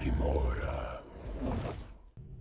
Grimora.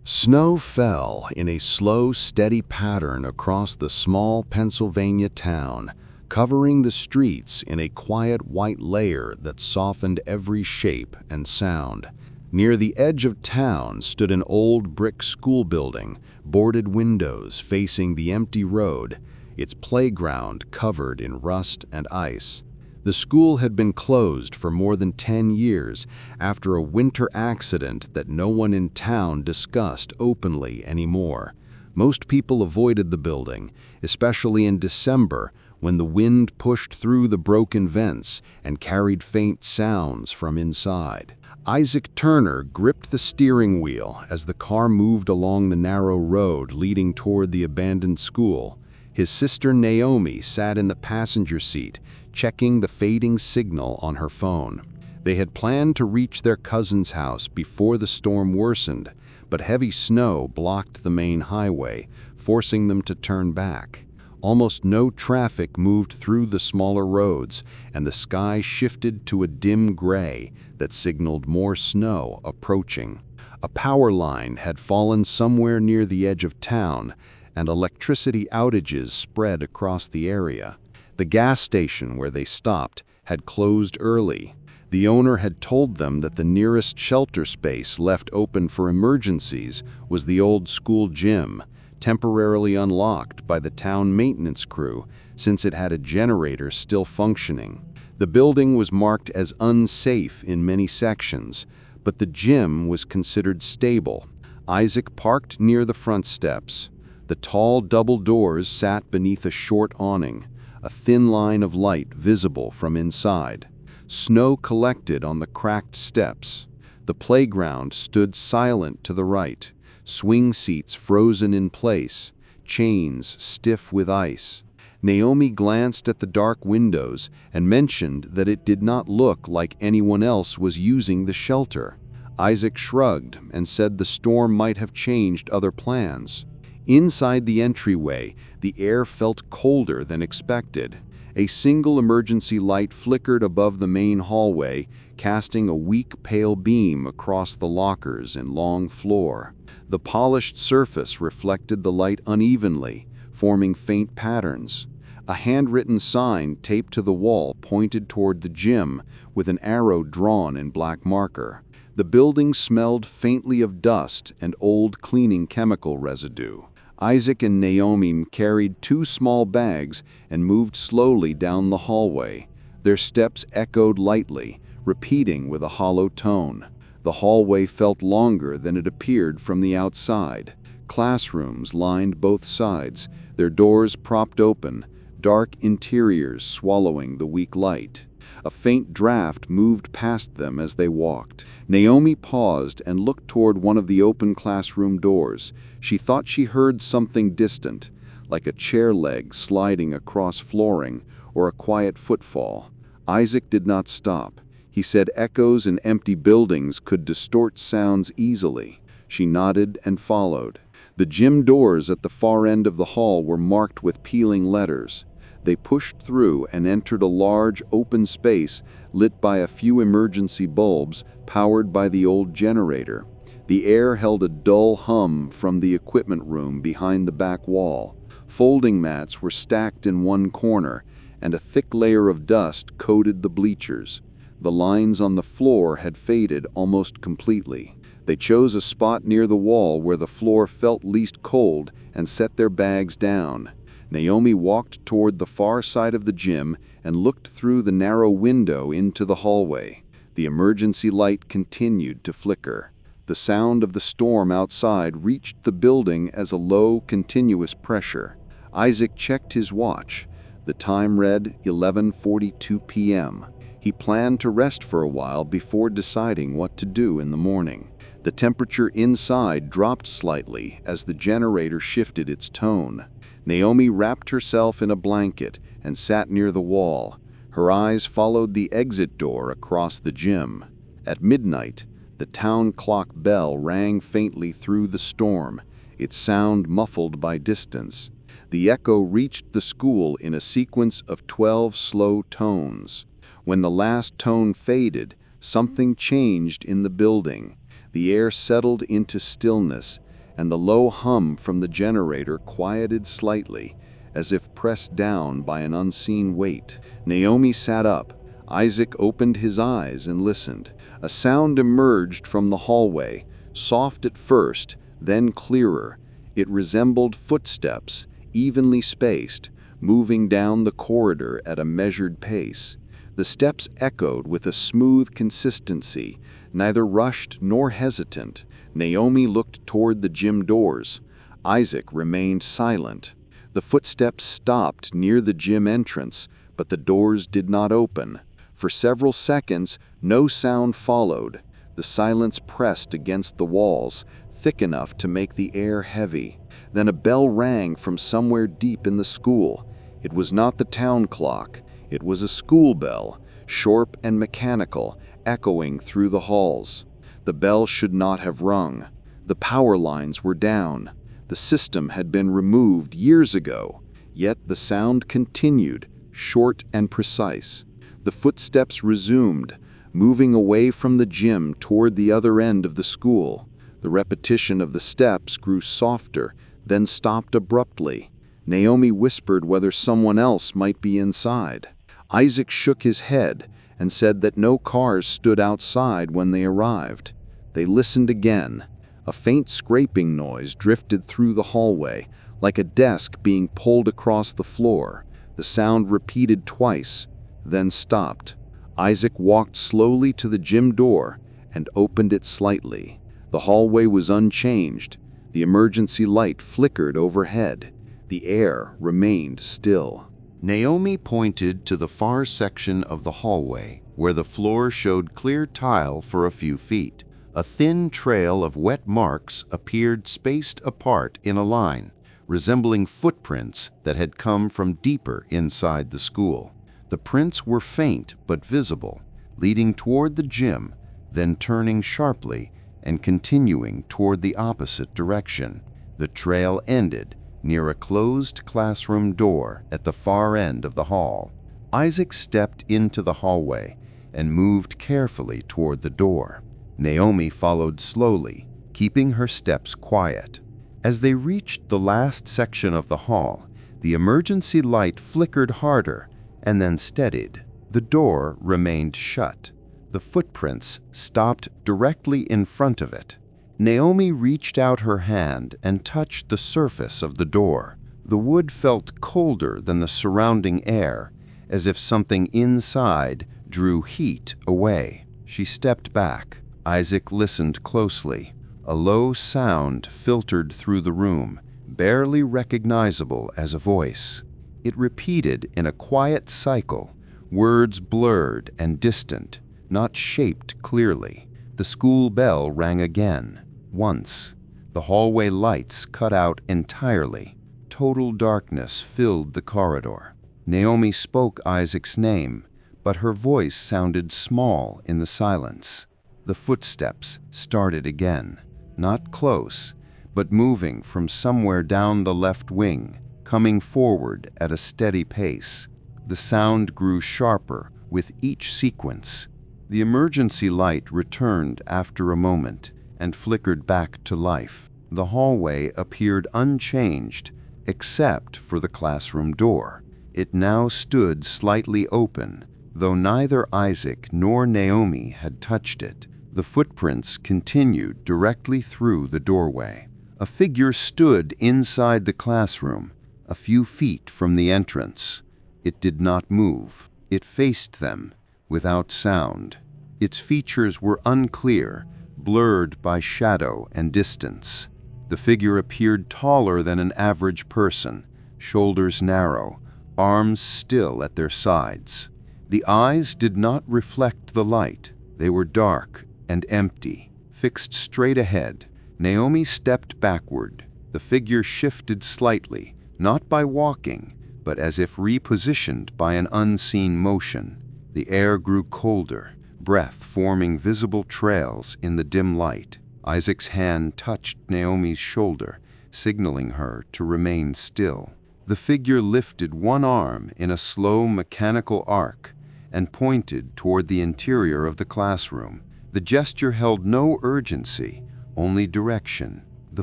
Snow fell in a slow, steady pattern across the small Pennsylvania town, covering the streets in a quiet white layer that softened every shape and sound. Near the edge of town stood an old brick school building, boarded windows facing the empty road, its playground covered in rust and ice. The school had been closed for more than 10 years after a winter accident that no one in town discussed openly anymore. Most people avoided the building, especially in December when the wind pushed through the broken vents and carried faint sounds from inside. Isaac Turner gripped the steering wheel as the car moved along the narrow road leading toward the abandoned school. His sister Naomi sat in the passenger seat, checking the fading signal on her phone. They had planned to reach their cousin's house before the storm worsened, but heavy snow blocked the main highway, forcing them to turn back. Almost no traffic moved through the smaller roads, and the sky shifted to a dim gray that signaled more snow approaching. A power line had fallen somewhere near the edge of town, and electricity outages spread across the area. The gas station where they stopped had closed early. The owner had told them that the nearest shelter space left open for emergencies was the old school gym, temporarily unlocked by the town maintenance crew since it had a generator still functioning. The building was marked as unsafe in many sections, but the gym was considered stable. Isaac parked near the front steps. The tall double doors sat beneath a short awning, a thin line of light visible from inside. Snow collected on the cracked steps. The playground stood silent to the right, swing seats frozen in place, chains stiff with ice. Naomi glanced at the dark windows and mentioned that it did not look like anyone else was using the shelter. Isaac shrugged and said the storm might have changed other plans. Inside the entryway, the air felt colder than expected. A single emergency light flickered above the main hallway, casting a weak, pale beam across the lockers and long floor. The polished surface reflected the light unevenly, forming faint patterns. A handwritten sign taped to the wall pointed toward the gym, with an arrow drawn in black marker. The building smelled faintly of dust and old cleaning chemical residue. Isaac and Naomi carried 2 small bags and moved slowly down the hallway. Their steps echoed lightly, repeating with a hollow tone. The hallway felt longer than it appeared from the outside. Classrooms lined both sides, their doors propped open, dark interiors swallowing the weak light. A faint draft moved past them as they walked. Naomi paused and looked toward one of the open classroom doors. She thought she heard something distant, like a chair leg sliding across flooring or a quiet footfall. Isaac did not stop. He said echoes in empty buildings could distort sounds easily. She nodded and followed. The gym doors at the far end of the hall were marked with peeling letters. They pushed through and entered a large, open space lit by a few emergency bulbs powered by the old generator. The air held a dull hum from the equipment room behind the back wall. Folding mats were stacked in one corner, and a thick layer of dust coated the bleachers. The lines on the floor had faded almost completely. They chose a spot near the wall where the floor felt least cold and set their bags down. Naomi walked toward the far side of the gym and looked through the narrow window into the hallway. The emergency light continued to flicker. The sound of the storm outside reached the building as a low, continuous pressure. Isaac checked his watch. The time read 11:42 p.m. He planned to rest for a while before deciding what to do in the morning. The temperature inside dropped slightly as the generator shifted its tone. Naomi wrapped herself in a blanket and sat near the wall. Her eyes followed the exit door across the gym. At midnight, the town clock bell rang faintly through the storm, its sound muffled by distance. The echo reached the school in a sequence of 12 slow tones. When the last tone faded, something changed in the building. The air settled into stillness, and the low hum from the generator quieted slightly, as if pressed down by an unseen weight. Naomi sat up. Isaac opened his eyes and listened. A sound emerged from the hallway, soft at first, then clearer. It resembled footsteps, evenly spaced, moving down the corridor at a measured pace. The steps echoed with a smooth consistency, neither rushed nor hesitant. Naomi looked toward the gym doors. Isaac remained silent. The footsteps stopped near the gym entrance, but the doors did not open. For several seconds, no sound followed. The silence pressed against the walls, thick enough to make the air heavy. Then a bell rang from somewhere deep in the school. It was not the town clock. It was a school bell, sharp and mechanical, echoing through the halls. The bell should not have rung. The power lines were down. The system had been removed years ago, yet the sound continued, short and precise. The footsteps resumed, moving away from the gym toward the other end of the school. The repetition of the steps grew softer, then stopped abruptly. Naomi whispered whether someone else might be inside. Isaac shook his head and said that no cars stood outside when they arrived. They listened again. A faint scraping noise drifted through the hallway, like a desk being pulled across the floor. The sound repeated twice, then stopped. Isaac walked slowly to the gym door and opened it slightly. The hallway was unchanged. The emergency light flickered overhead. The air remained still. Naomi pointed to the far section of the hallway, where the floor showed clear tile for a few feet. A thin trail of wet marks appeared spaced apart in a line, resembling footprints that had come from deeper inside the school. The prints were faint but visible, leading toward the gym, then turning sharply and continuing toward the opposite direction. The trail ended near a closed classroom door at the far end of the hall. Isaac stepped into the hallway and moved carefully toward the door. Naomi followed slowly, keeping her steps quiet. As they reached the last section of the hall, the emergency light flickered harder and then steadied. The door remained shut. The footprints stopped directly in front of it. Naomi reached out her hand and touched the surface of the door. The wood felt colder than the surrounding air, as if something inside drew heat away. She stepped back. Isaac listened closely. A low sound filtered through the room, barely recognizable as a voice. It repeated in a quiet cycle, words blurred and distant, not shaped clearly. The school bell rang again. Once. The hallway lights cut out entirely. Total darkness filled the corridor. Naomi spoke Isaac's name, but her voice sounded small in the silence. The footsteps started again, not close, but moving from somewhere down the left wing, coming forward at a steady pace. The sound grew sharper with each sequence. The emergency light returned after a moment and flickered back to life. The hallway appeared unchanged, except for the classroom door. It now stood slightly open, though neither Isaac nor Naomi had touched it. The footprints continued directly through the doorway. A figure stood inside the classroom, a few feet from the entrance. It did not move. It faced them, without sound. Its features were unclear, blurred by shadow and distance. The figure appeared taller than an average person, shoulders narrow, arms still at their sides. The eyes did not reflect the light. They were dark and empty, fixed straight ahead. Naomi stepped backward. The figure shifted slightly, not by walking, but as if repositioned by an unseen motion. The air grew colder, breath forming visible trails in the dim light. Isaac's hand touched Naomi's shoulder, signaling her to remain still. The figure lifted one arm in a slow mechanical arc and pointed toward the interior of the classroom, The gesture held no urgency, only direction. The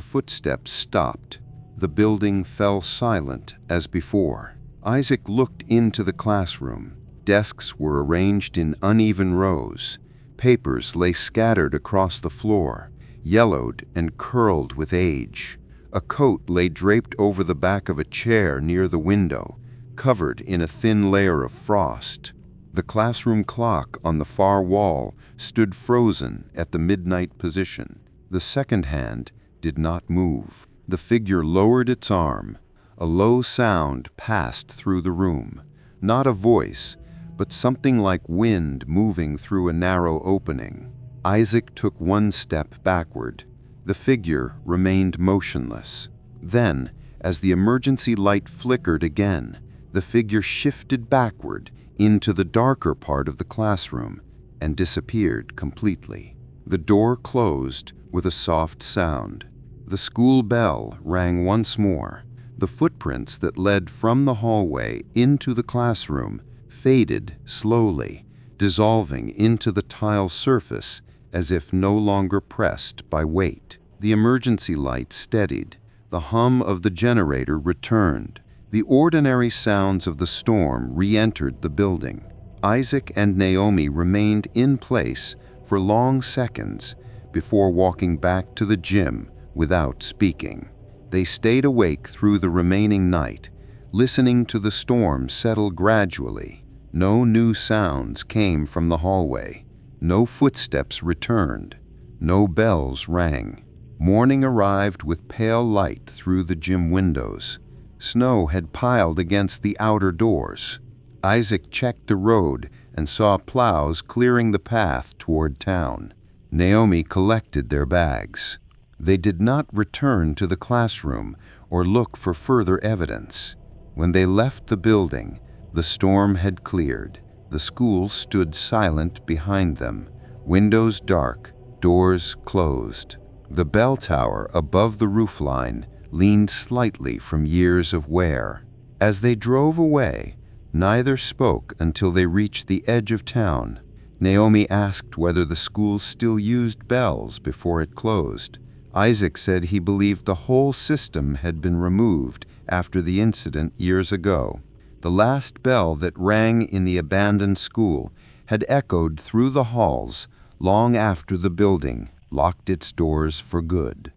footsteps stopped. The building fell silent as before. Isaac looked into the classroom. Desks were arranged in uneven rows. Papers lay scattered across the floor, yellowed and curled with age. A coat lay draped over the back of a chair near the window, covered in a thin layer of frost. The classroom clock on the far wall stood frozen at the midnight position. The second hand did not move. The figure lowered its arm. A low sound passed through the room. Not a voice, but something like wind moving through a narrow opening. Isaac took one step backward. The figure remained motionless. Then, as the emergency light flickered again, the figure shifted backward into the darker part of the classroom and disappeared completely. The door closed with a soft sound. The school bell rang once more. The footprints that led from the hallway into the classroom faded slowly, dissolving into the tile surface as if no longer pressed by weight. The emergency light steadied. The hum of the generator returned. The ordinary sounds of the storm re-entered the building. Isaac and Naomi remained in place for long seconds before walking back to the gym without speaking. They stayed awake through the remaining night, listening to the storm settle gradually. No new sounds came from the hallway. No footsteps returned. No bells rang. Morning arrived with pale light through the gym windows. Snow had piled against the outer doors. Isaac checked the road and saw plows clearing the path toward town. Naomi collected their bags. They did not return to the classroom or look for further evidence. When they left the building, the storm had cleared. The school stood silent behind them, windows dark, doors closed. The bell tower above the roofline leaned slightly from years of wear. As they drove away, neither spoke until they reached the edge of town. Naomi asked whether the school still used bells before it closed. Isaac said he believed the whole system had been removed after the incident years ago. The last bell that rang in the abandoned school had echoed through the halls long after the building locked its doors for good.